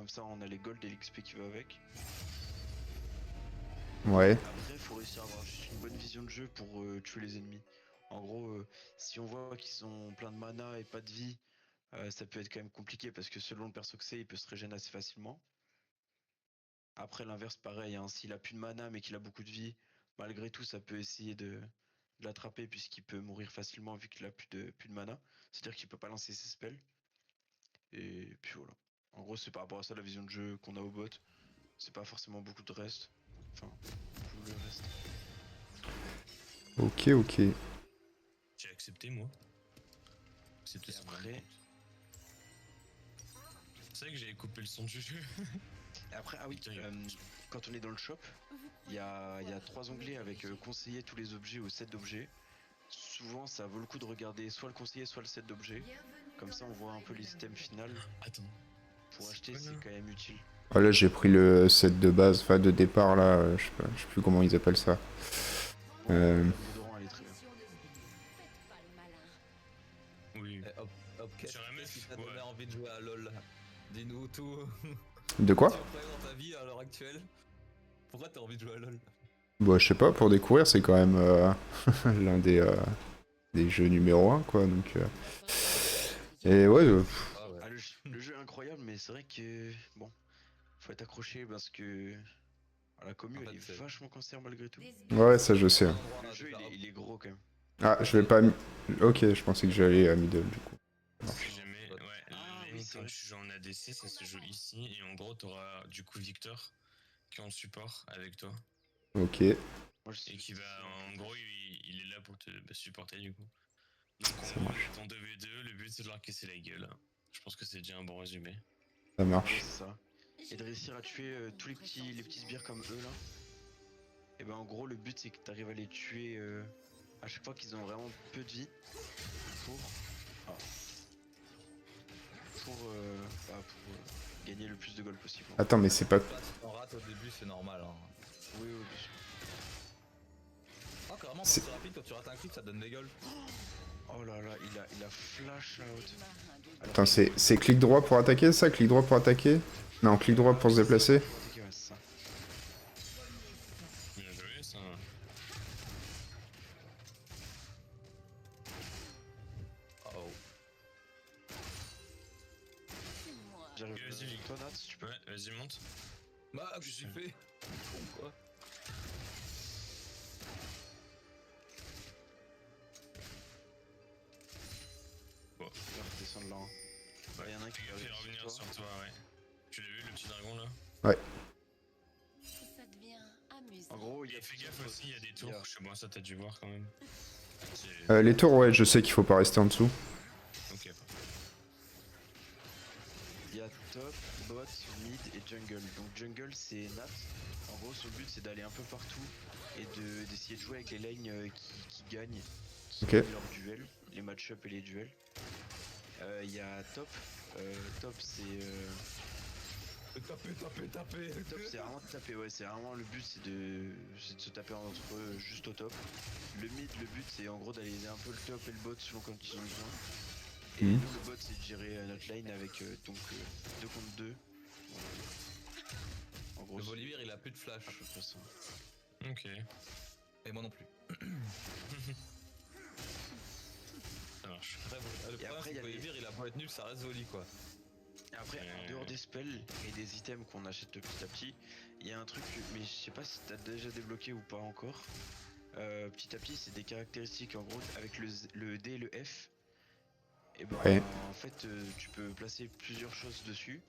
comme ça on a les gold et l'XP qui va avec. Ouais. Après, faut réussir à avoir juste une bonne vision de jeu pour tuer les ennemis. En gros, si on voit qu'ils ont plein de mana et pas de vie, ça peut être quand même compliqué parce que selon le perso que c'est, il peut se régénérer assez facilement. Après, l'inverse, pareil, hein, s'il a plus de mana mais qu'il a beaucoup de vie, malgré tout, ça peut essayer de l'attraper puisqu'il peut mourir facilement vu qu'il a plus de mana. C'est-à-dire qu'il peut pas lancer ses spells. Et puis voilà. En gros, c'est par rapport à ça la vision de jeu qu'on a au bot. C'est pas forcément beaucoup de reste. Enfin, tout le reste. Ok, ok. J'ai accepté moi. C'est tout Et ça. après, C'est vrai que j'avais coupé le son du jeu. après, ah oui, Putain, quand on est dans le shop, il y a 3 onglets avec conseiller tous les objets ou set d'objets. Souvent, ça vaut le coup de regarder soit le conseiller, soit le set d'objets. Comme ça, on voit un peu les items finales. Attends. Pour C'est acheter, quoi, là c'est quand même utile. Ah, là, j'ai pris le set de base, enfin de départ, là. Je sais plus comment ils appellent ça. Ouais, la lame d'Odoran, elle est très bien. Oui. Hop, hop, qu'est-ce Sur MF, qui t'a ouais. donné envie de jouer à LoL? Dis-nous tout. De quoi? Tu as problème dans ta vie à l'heure actuelle? Pourquoi t'as envie de jouer à LoL? Bah, je sais pas, pour découvrir, c'est quand même l'un des jeux numéro 1, quoi. Donc, et ouais, Ah ouais. Ah, le jeu est incroyable, mais c'est vrai que bon, faut être accroché parce que la commu En elle fait, est vachement cancer malgré tout. ouais, ça je sais. un endroit Le à jeu faire il est gros quand même. Ah, je vais pas. Ok, je pensais que j'allais à middle du coup. Si jamais, ouais, Ah, la oui, lane, c'est quand vrai. tu joues en ADC, ça se joue ici. Et en gros, t'auras du coup Victor qui est en support avec toi. Ok, Moi je suis Et qui juste va, ici, en fait. gros, il est là pour te supporter du coup. Donc en ça gros, vous marche. êtes en 2v2, le but c'est de leur casser la gueule. Je pense que c'est déjà un bon résumé. Ça En gros, marche. c'est ça. Et de réussir à tuer tous les petits sbires comme eux là. Et ben en gros, le but c'est que t'arrives à les tuer à chaque fois qu'ils ont vraiment peu de vie pour ah, pour gagner le plus de gold possible. Attends, mais c'est pas. Si on rate au début, c'est normal. Hein. Oui, oui, bien sûr. Oh, carrément, C'est- c'est rapide, quand tu rates un crit, ça donne des goals. Oh là là, il a flash out. Alors Attends, que- c'est clic droit pour attaquer ça? Clic droit pour attaquer? Non, clic droit pour se déplacer? Pour attaquer, ouais, c'est ça. Bien joué, ça. Oh. J'arrive. Vas-y, Vic. Toi, Nat, si tu peux. Ouais, vas-y, monte. Bah, que je suis fait. Con, quoi. Bon, Je vais redescendre là. Hein. ouais. Il y en a un qui Fais va gaffe, il va arriver revenir sur sur toi, ouais. Tu l'as vu, le petit dragon là? Ouais. Ça devient amusant. En gros, il y Et a fais plusieurs gaffe choses. aussi, il y a des Il y a- tours. Je sais pas, ça t'as dû voir quand même. Les tours, ouais, je sais qu'il faut pas rester en dessous. Ok, Il y a top, bot, mid et jungle. Donc jungle c'est Nat. En gros son but c'est d'aller un peu partout et d'essayer de jouer avec les lanes qui gagnent, qui Ok. gagnent leur duel, les match-up et les duels. Il y a top. Top c'est Taper, taper, taper. top c'est vraiment de taper, ouais, c'est vraiment le but c'est de se taper entre eux juste au top. Le mid le but c'est en gros d'aller aider un peu le top et le bot selon quand ils ont besoin. Et Mhm. nous le bot c'est de gérer notre lane avec donc 2 contre 2. En gros Le c'est Volibear, il a plus de flash. à peu près ça. ok. Et moi non plus. Ça marche. Après, le Et problème, après, c'est il y que a les- Volibear, il a beau être nul, ça reste Voli, quoi. Et après, en dehors des spells et des items qu'on achète petit à petit, il y a un truc, mais je sais pas si t'as déjà débloqué ou pas encore. Petit à petit, c'est des caractéristiques en gros avec le D et le F. Et ben Ouais. en fait, tu peux placer plusieurs choses dessus.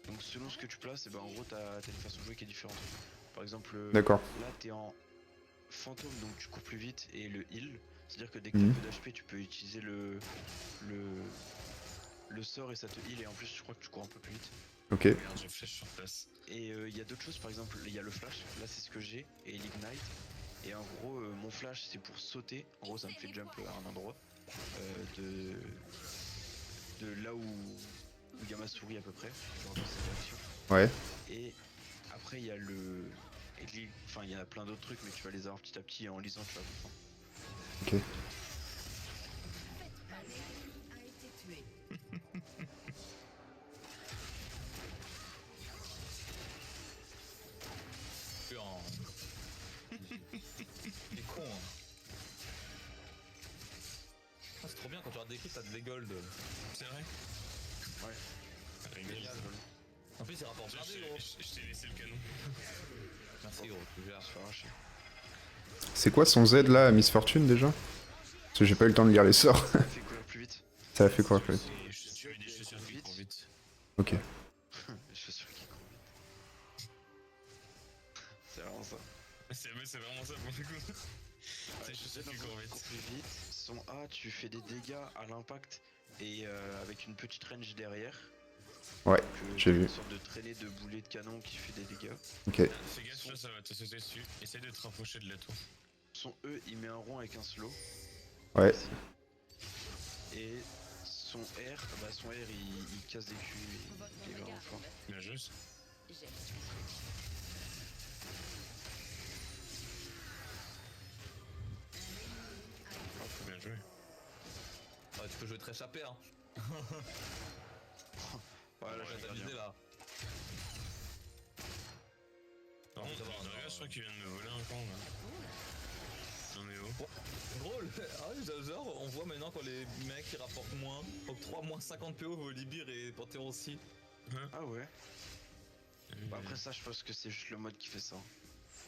Donc selon ce que tu places, et ben en gros t'as une façon de jouer qui est différente. Par exemple, D'accord. là t'es en fantôme donc tu cours plus vite et le heal. C'est-à-dire que dès que Mhm. t'as peu d'HP, tu peux utiliser le sort et ça te heal et en plus je crois que tu cours un peu plus vite. Ok. Regarde, j'ai flèche sur place. Et il y a d'autres choses, par exemple il y a le flash, là c'est ce que j'ai, et l'ignite. Et en gros mon flash c'est pour sauter, en gros ça me fait jump à un endroit de là où il y a ma souris à peu près, genre dans cette direction. Ouais. Et après il y a enfin il y a plein d'autres trucs mais tu vas les avoir petit à petit et en lisant tu vas comprendre. Ok. d'écrit, t'as de les gold. C'est vrai? Ouais. Régale. En plus, il rapporte plein de gros. Je t'ai laissé le canon. Merci gros, tu gères. Je se fait arracher. C'est quoi son Z là, Miss Fortune déjà? Parce que j'ai pas eu le temps de lire les sorts. Ça fait courir plus vite. Ça a fait quoi après? Je mets des chaussures qui courent vite. Ok. Les chaussures qui courent vite. C'est vraiment ça. C'est vraiment ça pour le coup. C'est les chaussures qui courent vite. Plus vite. Son A, tu fais des dégâts à l'impact et avec une petite range derrière. Ouais, Donc, j'ai vu. une sorte de traînée de boulet de canon qui fait des dégâts. Ok. Fais gaffe, là, ça va te sauter dessus. Essaye de te rapprocher de la tour. Son E, il met un rond avec un slow. Ouais. Et son R, son R, il casse des culs. Il est vraiment fort. Bien juste. J'aime. Bien joué. Ah, tu peux jouer très chapé, hein. Voilà, J'ai j'ai visé là. Par contre, je crois qu'il vient de me voler un camp là. J'en ai où? Gros, ah ouais, genre, on voit maintenant quand les mecs ils rapportent moins, octroient moins 50 PO, Volibear et Panthéon aussi. Ah ouais. Bah après ça, je pense que c'est juste le mode qui fait ça.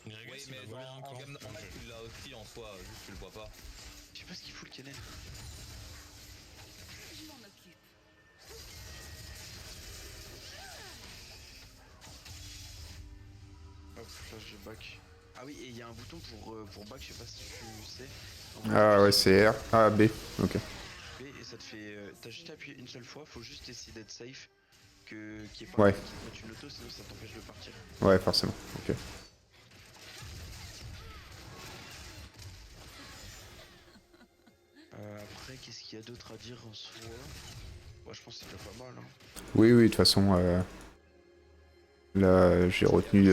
Oui, mais en game normal, tu l'as aussi en soi, juste tu le vois pas. Je sais pas ce qu'il fout le Kennen. Je m'en occupe. Hop, là je back. Ah oui, et il y a un bouton pour back, je sais pas si tu sais. Ah ouais, c'est R. Ah, B. Ok. B, et ça te fait. T'as juste appuyé une seule fois, faut juste essayer d'être safe. Qu'il y ait pas Ouais. qui te mette une auto, sinon ça t'empêche de partir. Ouais, forcément. Ok. Après, qu'est-ce qu'il y a d'autre à dire en soi? Moi je pense que c'est déjà pas mal. Hein. Oui, oui, de toute façon, là, j'ai retenu,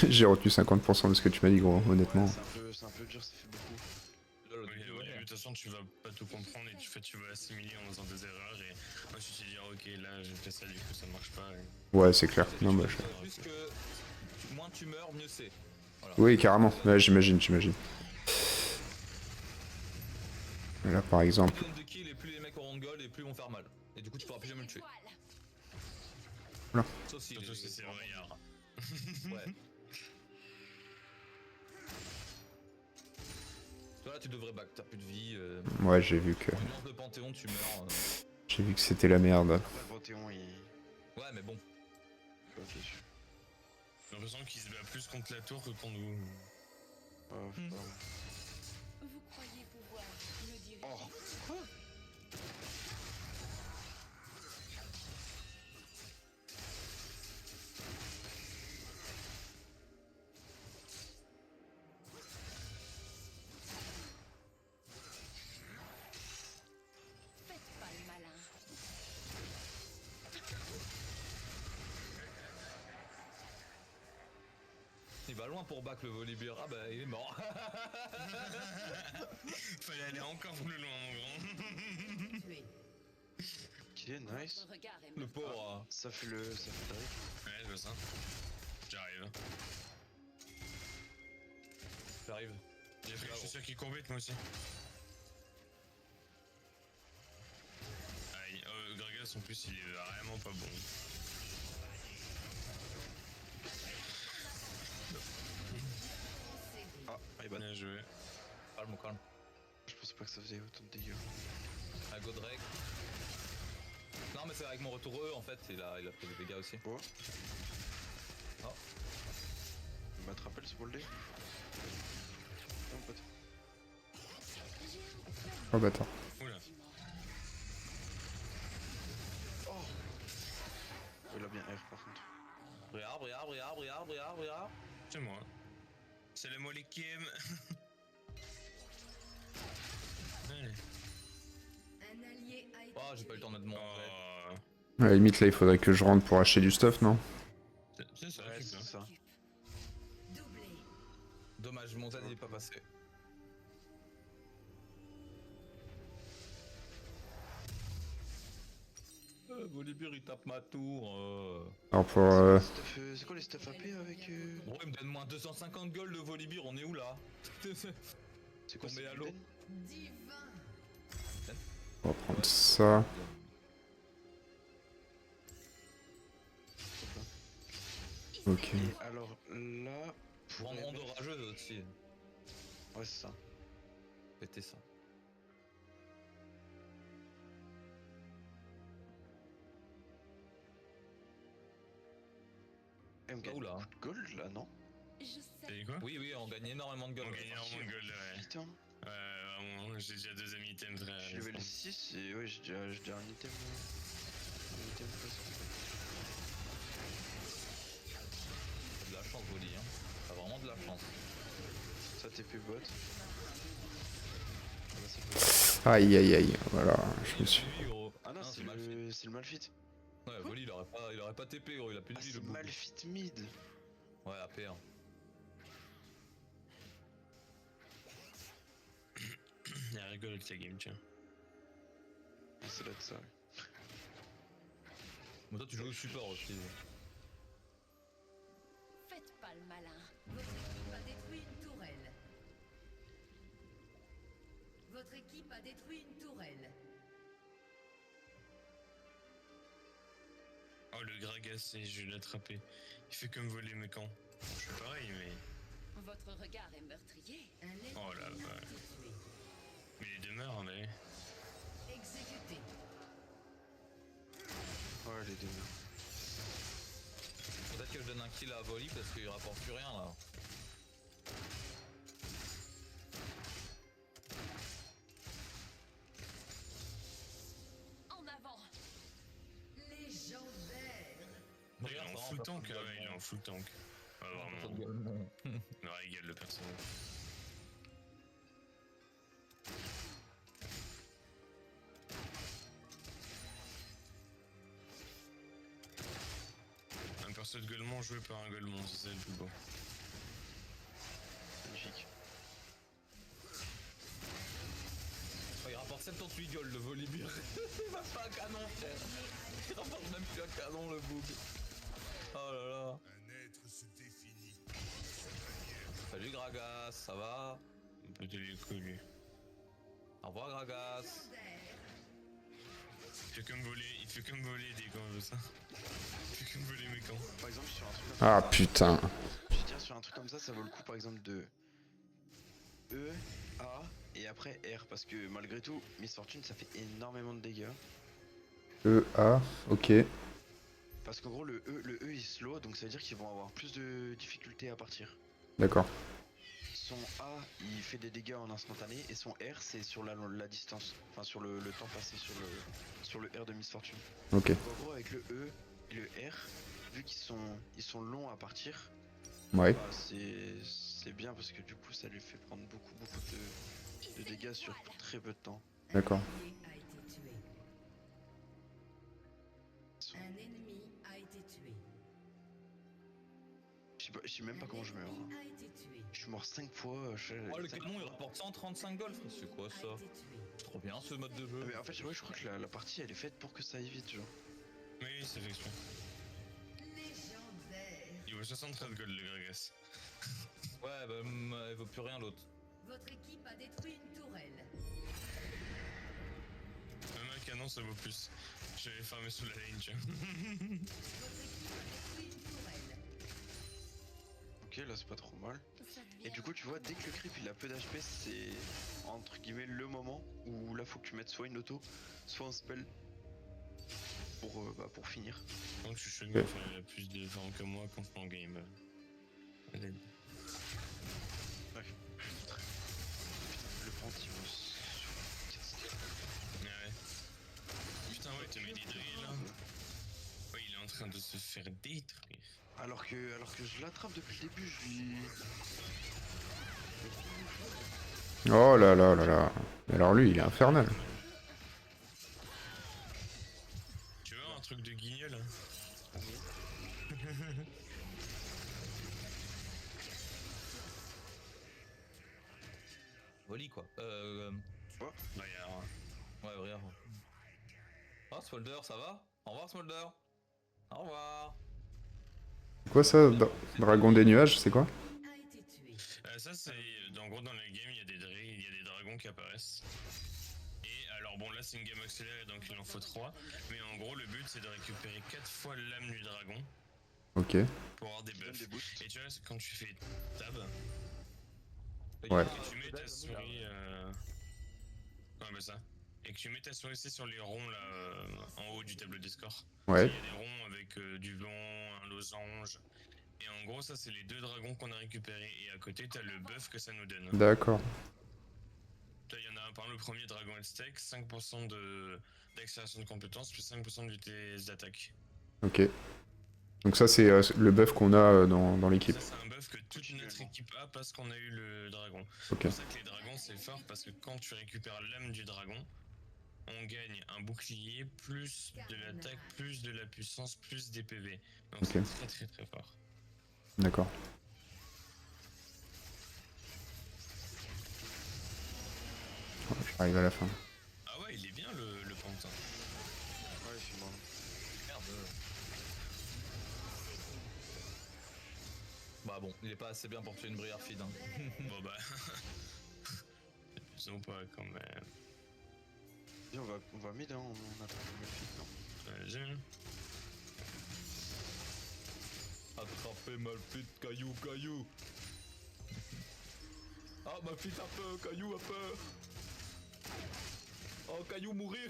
j'ai retenu 50% de ce que tu m'as dit, gros, honnêtement. Ouais, c'est un peu dur, ça fait beaucoup. Oui, de toute façon, tu vas pas tout comprendre et tu vas assimiler en faisant des erreurs et ensuite tu te dis ah, ok, là j'ai fait ça, du coup ça marche pas. Ouais, c'est clair. Non, bah, Plus que moins tu meurs, mieux c'est. Voilà. oui, carrément. Ouais, j'imagine. Là, par exemple. Plus le nombre de kills et plus les mecs auront de gold et plus ils vont faire mal. Et du coup, tu pourras plus jamais le tuer. Voilà. Sauf si Surtout si c'est vrai. Ouais. Toi là, tu devrais back, t'as plus de vie. Ouais, j'ai vu que, En nuance de Panthéon, tu meurs. j'ai vu que c'était la merde. Après le Panthéon, il. Ouais, mais bon. Ok. J'ai l'impression qu'il se bat plus contre la tour que contre vous. Pas- Vous croyez pouvoir me diriger? Oh, quoi? Faites pas le malin. Il va loin pour back le Volibear. Ah bah, il est mort. Fallait aller encore plus loin, mon grand. Tuer. Ok, nice. Votre regard est Le meurtrier. pauvre. Ça fait le drift. Ouais, je vois ça. J'arrive. J'arrive. J'ai fait les chaussures qui courent vite, moi aussi. Aïe, Gragas en plus il est vraiment pas bon. Ah, il bat. Bien joué. Calme, calme. Je pensais pas que ça faisait autant de dégâts. Un Godrek. Non, mais c'est avec mon retour E en fait, il a pris des dégâts aussi. Oh. Oh. Il m'a attrapé le small day. Non, pote. Oh, bâtard. Oula. Oh. Il a bien R par contre. Briard. C'est moi. C'est le Molekim. Allez. Un allié a été Oh, j'ai pas eu le temps de mettre mon jet. Oh. À la limite, là, il faudrait que je rentre pour acheter du stuff, non? C'est ça, Ouais, c'est c'est ça. ça. doublé. Dommage, mon Z il est pas passé. Volibear il tape ma tour. Alors, pour. C'est quoi les stuff AP avec. Gros, il me donne moins 250 gold le Volibear, on est où là? C'est quoi Tombé c'est à du l'eau. Den Divin. On va prendre ça. Ok. Et alors là, pour Prendre onde MF, orageuse aussi. ouais c'est ça. Péter ça. On gagne Oula. beaucoup de gold là, non? Je sais. T'as dit quoi? Oui, on gagne énormément de On gold. gagne énormément de gold, ouais. Putain, Vraiment, j'ai déjà 2 amis items, frère. je suis level 6 et ouais, j'ai déjà un item. Un item presque. T'as de la chance, Wally, hein. T'as vraiment de la chance. Ça TP bot. Ah bah, c'est bon. Aïe aïe aïe, voilà, je me suis... Oui, gros. Ah non, Non, c'est Malphite. le malfit. Ouais, Wally, il aurait pas TP, gros, il a plus de Ah, vie, c'est le bouc. malfit mid. Ouais, AP1. Il rigole avec ta game, tiens. Ah, c'est là de ça. Ouais. Mais toi, tu joues au support aussi. Faites pas le malin. Votre équipe a détruit une tourelle. Votre équipe a détruit une tourelle. Oh, le Gragas, je vais l'attraper. Il fait comme voler mes camps. Je suis pareil, mais. Votre regard est meurtrier. Un ennemi Oh là, a bah. été tué. Mais les demeures, mais. Exécuté. Ouais, les deux. Peut-être que je donne un kill à Wally parce qu'il rapporte plus rien là. En avant. Légendaire. Il est en full tank, ah ouais, il est en full tank. Ah, vraiment. Il me régale le personnage. Un perso de Golemon joué par un Golemon, c'est ça le plus beau. Magnifique. Oh, il rapporte 78 gold le Volibear. Il va pas un canon, frère. Il rapporte même plus un canon, le bug. Oh là là. Un être se définit. Salut Gragas, ça va? Un peu de l'écho, lui. Au revoir Gragas. Il fait comme voler des camps, je veux ça. Il fait comme voler mes camps. Par exemple, sur un truc comme Ah ça, putain. je veux dire, sur un truc comme ça vaut le coup par exemple de E, A et après R. Parce que malgré tout, Miss Fortune ça fait énormément de dégâts. E, A, ok. Parce qu'en gros, le E il slow, donc ça veut dire qu'ils vont avoir plus de difficultés à partir. D'accord. Son A il fait des dégâts en instantané et son R c'est sur la distance, enfin sur le temps passé sur le R de Miss Fortune. Ok. Donc, en gros avec le E et le R, vu ils sont longs à partir, Ouais. bah, c'est bien parce que du coup ça lui fait prendre beaucoup de dégâts sur très peu de temps. D'accord. Un allié a été tué. Ils sont- Un ennemi a été tué. Je sais même pas comment je meurs. Un Hein. ennemi a été tué. Je suis mort 5 fois. Oh le canon il rapporte 135 gold, frère. C'est quoi ça? A été tué. C'est trop bien ce mode de jeu. Mais en fait, ouais, je crois que la partie elle est faite pour que ça aille vite, genre. Oui, c'est fait exprès. Légendaire. Il vaut 73 gold le Gragas. Ouais, bah il vaut plus rien l'autre. Votre équipe a détruit une tourelle. Même un canon ça vaut plus. Je vais farmer sous la lane, tu vois. Votre équipe a détruit une tourelle. Ok, là c'est pas trop mal. Ça devient Et du coup, tu vois, dès que le creep il a peu d'HP, c'est entre guillemets le moment où là faut que tu mettes soit une auto, soit un spell pour finir. Donc je suis chaud de faire plus de temps que moi quand on game. Allez. Le Pantimos. Ouais. Putain, ouais, t'as mis des drills là. Ouais, il est en train de se faire détruire. Alors que je l'attrape depuis le début, je lui. Oh là là là là. Alors lui, il est infernal. Tu vois un truc de guignol hein? Wally quoi. Bah, y'a un. Ouais, rien. Oh Smolder, ça va? Au revoir Smolder. Au revoir. C'est quoi ça, Dragon des nuages, c'est quoi? A été tué. Ça, c'est. En gros, dans le game, il y a des dragons qui apparaissent. Et alors, Alors bon, là c'est une game accélérée donc il en faut 3. Mais en gros, le but c'est de récupérer 4 fois l'âme du dragon Ok. pour avoir des Donne buffs. des boosts. Et tu vois, quand tu fais tab, Ouais. et que tu mets ta souris. Ouais, bah ça. Et que tu mets ta souris aussi sur les ronds là, en haut du tableau des scores. Ouais. Il y a des ronds avec du blanc, un losange. Et en gros, ça c'est les 2 dragons qu'on a récupérés. Et à côté, t'as le buff que ça nous donne. D'accord. Là, il y en a un par le premier dragon Aztec, 5% d'accélération de compétences, plus 5% de vitesse d'attaque. Ok. Donc ça, c'est le buff qu'on a dans l'équipe. Ça, c'est un buff que toute notre équipe a parce qu'on a eu le dragon. Ok. C'est pour ça que les dragons, c'est fort parce que quand tu récupères l'âme du dragon, on gagne un bouclier, plus de l'attaque, plus de la puissance, plus des PV. Donc Ok. c'est très très très fort. D'accord. Ouais, j'arrive à la fin. Ah ouais, il est bien le pantin. Ouais, c'est bon. Merde. Bah bon, il est pas assez bien pour tuer une brière feed. Hein. Bon bah. Ils ont pas quand même. Viens, on va mid, hein, on attend le feed, non? Vas-y. Attrapez ma petite caillou, caillou. Ah, ma petite un peu, caillou un peu. Oh, caillou mourir.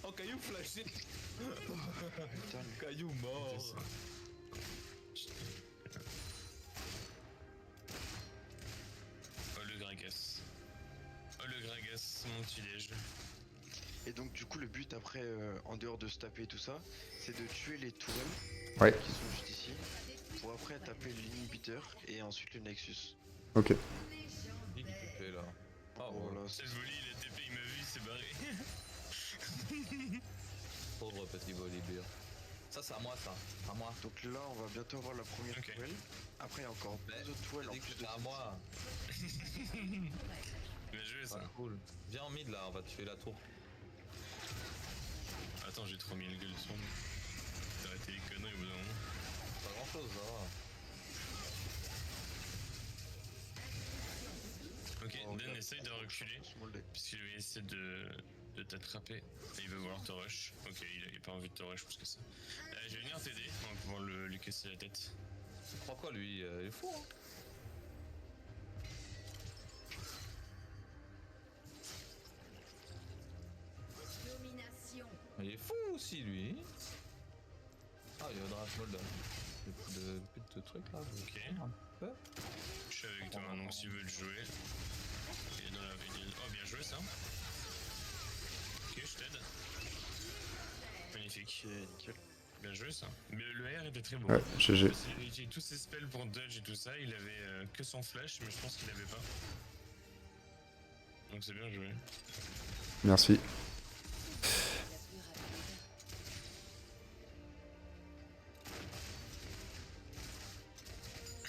Oh, caillou flashé. Putain, lui. Caillou mort. C'est ça. Oh le Gragas. Oh le Gragas, mon petit déj. Et donc du coup le but après, en dehors de se taper et tout ça, c'est de tuer les tourelles Ouais. qui sont juste ici, pour après taper l'inhibiteur et ensuite le Nexus. Ok. Qui te fait là? Ah, Oh voilà. là, C'est joli, il a TP, il m'a vu, il s'est barré. Pauvre petit Volibear. Ça, c'est à moi, ça. À moi. donc là on va bientôt avoir la première Ok. tourelle. Après il y a encore Mais, deux autres tourelles en J'ai dit que plus de c'était à moi. Bien joué ça. Ah, cool. Viens en mid là, on va tuer la tour. Attends, j'ai 3000 gueules sur moi. T'as arrêté les conneries au bout d'un moment. Pas grand chose, ça va. Ok, Oh, Dan ok. essaye de reculer, Small deck. puisqu'il va essayer de t'attraper. Et il veut voir te rush. Ok, il a pas envie de te rush plus que ça. Je vais venir t'aider, on va pouvoir lui casser la tête. Tu crois quoi, lui? Il est fou, hein? Domination. Il est fou aussi, lui. Ah, il y a Draft Mold. De trucs là. Ok. Un peu. Je suis avec toi, donc s'il veut le jouer. Il est dans la vidéo. Oh, bien joué ça. Ok, je t'aide. Magnifique. Ok, nickel. Bien joué ça. Mais le R était très beau. Ouais, GG. Parce qu'il avait utilisé tous ses spells pour dodge et tout ça, il avait que son flash, mais je pense qu'il avait pas. Donc c'est bien joué. Merci.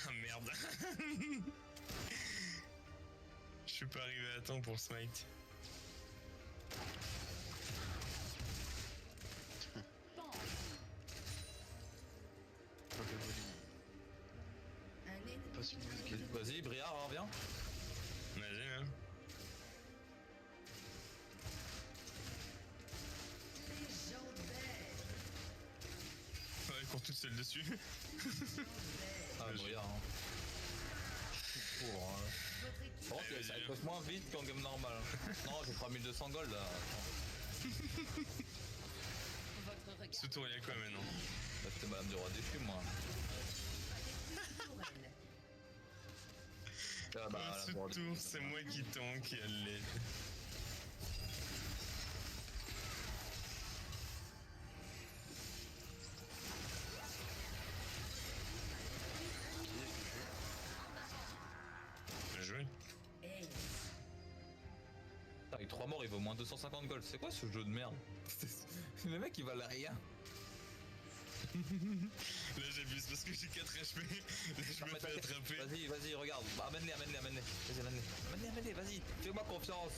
Ah merde. Je suis pas arrivé à temps pour smite. Un ennemi. Passe une musique. Vas-y, Briard, reviens. Vas-y, hein. Ouais, elle court toute seule dessus. Ah, Vas-y. Briard, hein. Pour, hein. Votre équipe. Par contre, Vas-y, ça hein. coûte moins vite qu'en game normal. Non, j'ai 3200 gold là. Attends. Votre regard. Ce tour, il y a quoi maintenant? Là, c'était Madame du Roi déchu, moi. Tourelle. Ah, bah, Ce la Roi tour, déchu, c'est moi qui tank à l'aide. Bien joué. Ace. Avec 3 morts, il vaut moins 250 gold. C'est quoi ce jeu de merde? Le mec, il valait rien. Là j'abuse parce que j'ai 4 HP. Là je me fais attraper. Vas-y, vas-y, regarde. Bah, amène-les. Vas-y, amène-les. Vas-y. Fais-moi confiance.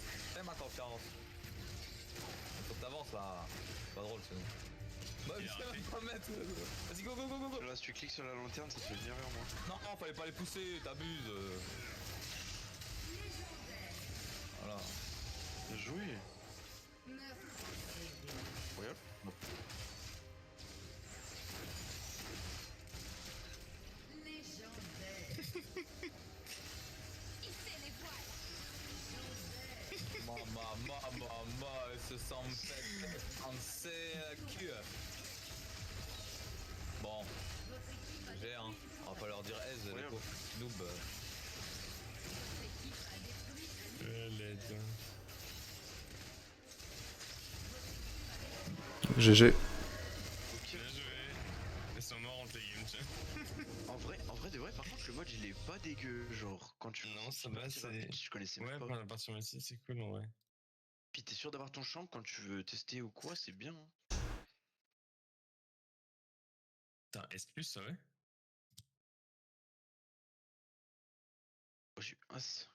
Faut que t'avances là. C'est pas drôle, sinon. Bah, Il a viens, raté. pas mettre. Vas-y, go. Là si tu cliques sur la lanterne ça te fait venir vers moi. Non, fallait pas les pousser, t'abuses. Voilà. Bien joué. Meurtre. Incroyable. Légendaire. Hissez les voiles. Mamma, elle se sent faite en cul. Bon, j'ai hein. On va pas leur dire aise, les Ouais. pauvres noobs. L'aide. GG. Ok. Bien joué. Ils sont morts entre les games, tu vois. En vrai de vrai, par contre, le mode il est pas dégueu. Genre, quand tu. Non, ça tu va, parties c'est- rapide, je connaissais Ouais, même pour pas. la partie multi, c'est cool en vrai. Puis t'es sûr d'avoir ton champ quand tu veux tester ou quoi, c'est bien. Hein. Putain, S+, ouais. Moi, j'ai eu As.